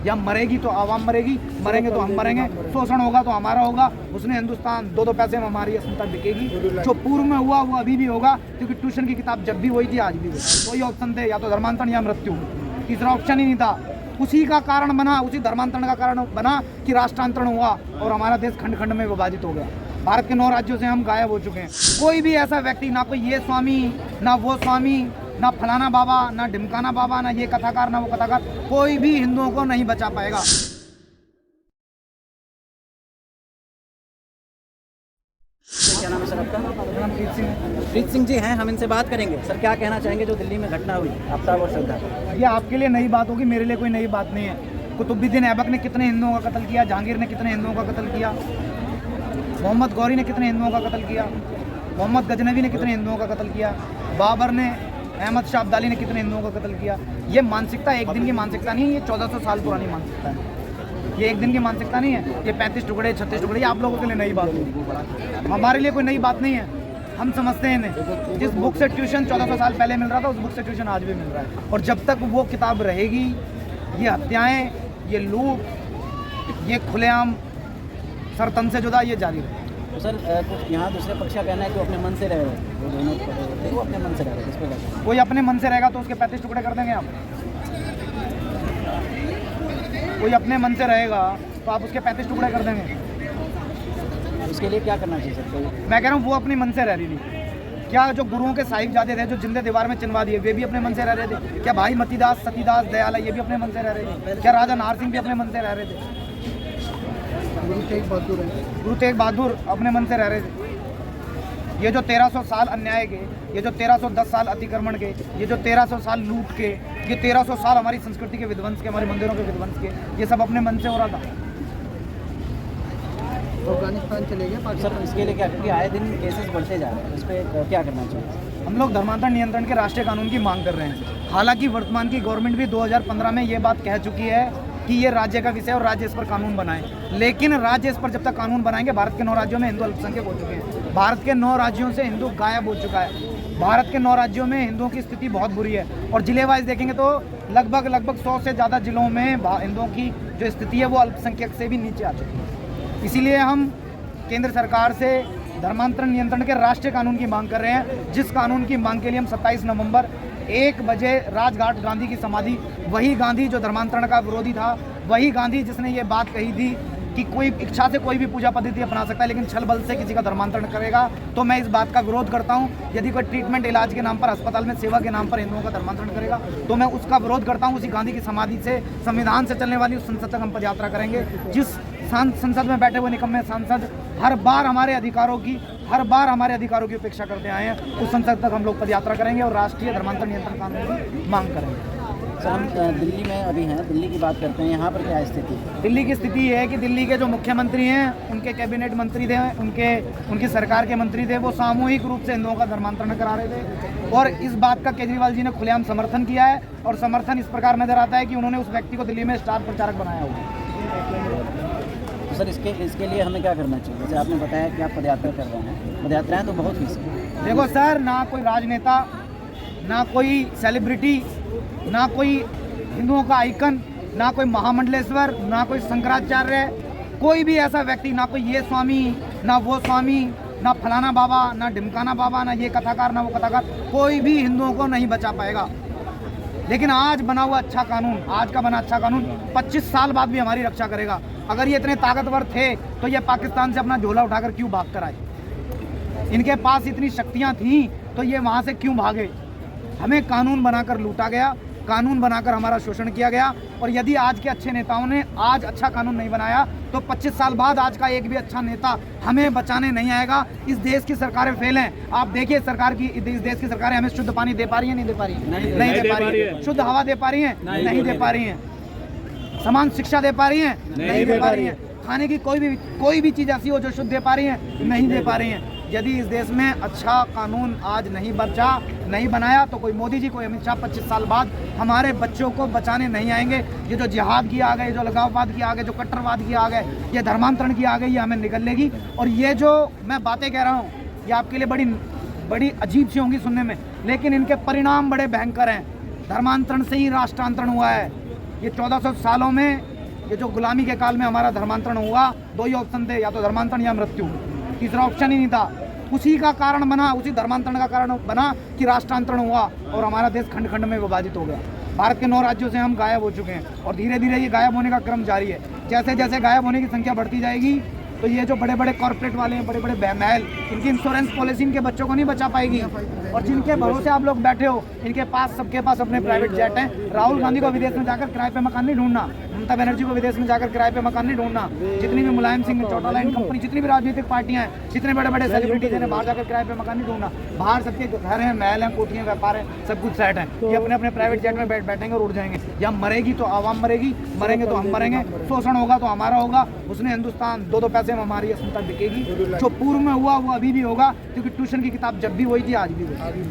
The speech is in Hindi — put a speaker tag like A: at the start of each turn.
A: या मरेगी तो आवाम मरेगी, मरेंगे तो हम मरेंगे, शोषण होगा तो हमारा होगा, उसने हिंदुस्तान 2-2 पैसे में हमारी अस्मिता बिकेगी। जो पूर्व में हुआ वो अभी भी होगा, क्योंकि ट्यूशन की किताब जब भी वही थी आज भी वही। कोई ऑप्शन थे, या तो धर्मांतरण या मृत्यु, तीसरा ऑप्शन ही नहीं था। उसी का कारण बना, उसी धर्मांतरण का कारण बना कि राष्ट्रांतरण हुआ और हमारा देश खंड खंड में विभाजित हो गया। भारत के 9 राज्यों से हम गायब हो चुके हैं। कोई भी ऐसा व्यक्ति, ना कोई ये स्वामी, ना वो स्वामी, ना फलाना बाबा, ना ढिमकाना बाबा, ना ये कथाकार, ना वो कथाकार, कोई भी हिंदुओं को नहीं बचा पाएगा।
B: क्या नाम है सर आपका?
A: मेरा नाम प्रीत सिंह है।
B: प्रीत सिंह जी हैं, हम इनसे बात करेंगे। सर क्या कहना चाहेंगे जो दिल्ली में घटना हुई आफ्ताब और श्रद्धा?
A: ये आपके लिए नई बात होगी, मेरे लिए कोई नई बात नहीं है। कुतुबुद्दीन ऐबक ने कितने हिंदुओं का कत्ल किया, जहांगीर ने कितने हिंदुओं का कत्ल किया, मोहम्मद गौरी ने कितने हिंदुओं का कत्ल किया, मोहम्मद गजनवी ने कितने हिंदुओं का कत्ल किया, बाबर ने, अहमद शाह अब्दाली ने कितने हिंदुओं का कत्ल किया। ये मानसिकता एक दिन की मानसिकता नहीं है, ये 1400 साल पुरानी मानसिकता है। ये एक दिन की मानसिकता नहीं है। ये 35 टुकड़े, 36 टुकड़े, ये आप लोगों के लिए नई बात है, हमारे लिए कोई नई बात नहीं है। हम समझते हैं इन्हें। जिस बुक से ट्यूशन 1400 साल पहले मिल रहा था, उस बुक से ट्यूशन आज भी मिल रहा है। और जब तक वो किताब रहेगी, ये हत्याएं, ये लूट, ये खुलेआम सरतन से जुदा, ये जारी रहेगा।
B: तो सर कुछ यहाँ दूसरे पक्ष का कहना है कि वो अपने मन से रह रहे हैं, वो दोनों वो अपने मन से रह रहे हैं, इस पर कहते हैं।
A: कोई अपने मन से रहेगा तो उसके 35 टुकड़े कर देंगे आप। कोई अपने मन से रहेगा तो आप उसके 35 टुकड़े कर देंगे।
B: उसके लिए क्या करना चाहिए सर? कोई
A: मैं कह रहा हूँ वो अपने मन से रह रही थी। क्या जो गुरुओं के साहिबजादे थे, जो जिंदे दीवार में चिनवा दिए, वे भी अपने मन से रह रहे थे? क्या भाई मतीदास, सतीदास, दयाला, ये भी अपने मन से रह रहे थे? क्या राजा नाहर सिंह भी अपने मन से रह रहे थे? गुरु तेग बहादुर अपने मन से रह रहे थे। ये जो 1300 साल अन्याय के, ये जो 1310 साल अतिक्रमण के, ये जो 1300 साल लूट के, ये 1300 साल हमारी संस्कृति के विध्वंस के, हमारे मंदिरों के विध्वंस के, ये सब अपने मन से हो रहा था।
B: अफगानिस्तान चले गए सर, इसके लिए क्या, क्योंकि आए दिन केसेस बढ़ते जा रहे हैं, इस पर क्या करना चाहिए?
A: हम लोग धर्मांतरण नियंत्रण के राष्ट्रीय कानून की मांग कर रहे हैं। हालांकि वर्तमान की गवर्नमेंट भी 2015 में ये बात कह चुकी है कि ये राज्य का विषय और राज्य इस पर कानून बनाए, लेकिन राज्य इस पर जब तक कानून बनाएंगे, भारत के 9 राज्यों में हिंदू अल्पसंख्यक हो चुके हैं। भारत के 9 राज्यों से हिंदू गायब हो चुका है। भारत के 9 राज्यों में हिंदुओं की स्थिति बहुत बुरी है, और जिले वाइज देखेंगे तो लगभग 100 से ज़्यादा जिलों में हिंदुओं की जो स्थिति है वो अल्पसंख्यक से भी नीचे आ चुकी है। इसीलिए हम केंद्र सरकार से धर्मांतरण नियंत्रण के राष्ट्रीय कानून की मांग कर रहे हैं, जिस कानून की मांग के लिए हम 27 नवंबर 1 बजे राजघाट गांधी की समाधि, वही गांधी जो धर्मांतरण का विरोधी था, वही गांधी जिसने ये बात कही थी कि कोई इच्छा से कोई भी पूजा पद्धति अपना सकता है, लेकिन छल बल से किसी का धर्मांतरण करेगा तो मैं इस बात का विरोध करता हूं। यदि कोई ट्रीटमेंट, इलाज के नाम पर, अस्पताल में सेवा के नाम पर हिंदुओं का धर्मांतरण करेगा तो मैं उसका विरोध करता हूं। उसी गांधी की समाधि से, संविधान से चलने वाली उस संसद तक हम पद यात्रा करेंगे। जिस संसद में बैठे हुए निकम्मे सांसद हर बार हमारे अधिकारों की उपेक्षा करते आए हैं, उस संसद तक हम लोग पद यात्रा करेंगे और राष्ट्रीय धर्मांतरण नियंत्रण कानून की मांग करेंगे।
B: सर हम दिल्ली में अभी हैं, दिल्ली की बात करते हैं, यहाँ पर क्या स्थिति है?
A: दिल्ली की स्थिति ये है कि दिल्ली के जो मुख्यमंत्री हैं, उनके कैबिनेट मंत्री थे, उनकी सरकार के मंत्री थे, वो सामूहिक रूप से हिंदुओं का धर्मांतरण करा रहे थे, और इस बात का केजरीवाल जी ने खुलेआम समर्थन किया है। और समर्थन इस प्रकार नजर आता है कि उन्होंने उस व्यक्ति को दिल्ली में स्टार प्रचारक बनाया हुआ।
B: तो सर इसके लिए हमें क्या करना चाहिए? जैसे आपने बताया कि आप पदयात्रा कर रहे हैं, पदयात्राएँ तो बहुत हुई।
A: देखो सर, ना कोई राजनेता, ना कोई सेलिब्रिटी, ना कोई हिंदुओं का आइकन, ना कोई महामंडलेश्वर, ना कोई शंकराचार्य, कोई भी ऐसा व्यक्ति, ना कोई ये स्वामी, ना वो स्वामी, ना फलाना बाबा, ना ढिमकाना बाबा, ना ये कथाकार, ना वो कथाकार, कोई भी हिंदुओं को नहीं बचा पाएगा। लेकिन आज बना हुआ अच्छा कानून, आज का बना अच्छा कानून 25 साल बाद भी हमारी रक्षा करेगा। अगर ये इतने ताकतवर थे तो ये पाकिस्तान से अपना झोला उठाकर क्यों भाग कर आए? इनके पास इतनी शक्तियाँ थीं तो ये वहाँ से क्यों भागे? हमें कानून बनाकर लूटा गया, कानून बनाकर हमारा शोषण किया गया, और यदि आज के अच्छे नेताओं ने आज अच्छा कानून नहीं बनाया तो 25 साल बाद आज का एक भी अच्छा नेता हमें बचाने नहीं आएगा। इस देश की सरकारें फेल हैं। आप देखिए इस देश की सरकारें हमें शुद्ध पानी दे पा रही हैं? नहीं दे पा रही हैं? नहीं दे पा रही है। शुद्ध हवा दे पा रही हैं? नहीं दे पा रही हैं। समान शिक्षा दे पा रही हैं? नहीं दे पा रही हैं। खाने की कोई भी चीज़ ऐसी हो जो शुद्ध दे पा रही हैं? नहीं दे पा रही हैं। यदि इस देश में अच्छा कानून आज नहीं बनाया तो कोई मोदी जी, कोई अमित शाह 25 साल बाद हमारे बच्चों को बचाने नहीं आएंगे। ये जो जिहाद की आ गए, जो लगाववाद की आ गए, जो कट्टरवाद की आ गए, ये धर्मांतरण की आ गई, ये हमें निगल लेगी। और ये जो मैं बातें कह रहा हूँ ये आपके लिए बड़ी अजीब सी होंगी सुनने में, लेकिन इनके परिणाम बड़े भयंकर हैं। धर्मांतरण से ही राष्ट्रांतरण हुआ है। ये 1400 सालों में ये जो गुलामी के काल में हमारा धर्मांतरण हुआ, दो ही ऑप्शन थे, या तो धर्मांतरण या मृत्यु, तीसरा ऑप्शन ही नहीं था। उसी का कारण बना, उसी धर्मांतरण का कारण बना कि राष्ट्रांतरण हुआ और हमारा देश खंड खंड में विभाजित हो गया। भारत के 9 राज्यों से हम गायब हो चुके हैं और धीरे धीरे ये गायब होने का क्रम जारी है। जैसे जैसे गायब होने की संख्या बढ़ती जाएगी तो ये जो बड़े बड़े कॉर्पोरेट वाले हैं, बड़े बड़े महल, इनकी इंश्योरेंस पॉलिसी इनके बच्चों को नहीं बचा पाएगी। और जिनके भरोसे आप लोग बैठे हो, इनके पास, सबके पास अपने प्राइवेट जेट हैं। राहुल गांधी को विदेश में जाकर किराए पे मकान नहीं ढूंढना, ममता बनर्जी को विदेश में जाकर किराए पे मकान नहीं ढूंढना, जितनी भी मुलायम सिंह चौटाला एंड कंपनी, जितनी भी राजनीतिक पार्टियां हैं, जितने बड़े बड़े सेलिब्रिटीज हैं, बाहर जाकर किराए पे मकान नहीं ढूंढना। बाहर सबके घर हैं, महल हैं, कोठियां, व्यापार है, सब कुछ सेट है। ये अपने अपने प्राइवेट जेट में बैठेंगे और उड़ जाएंगे। या मरेगी तो आवाम मरेगी, मरेंगे तो हम मरेंगे, शोषण होगा तो हमारा होगा। उसने हिंदुस्तान 2-2 पैसे में हमारी अस्मिता बिकेगी। जो पूर्व में हुआ वो अभी भी होगा, क्योंकि ट्यूशन की किताब जब भी वही थी आज भी वही।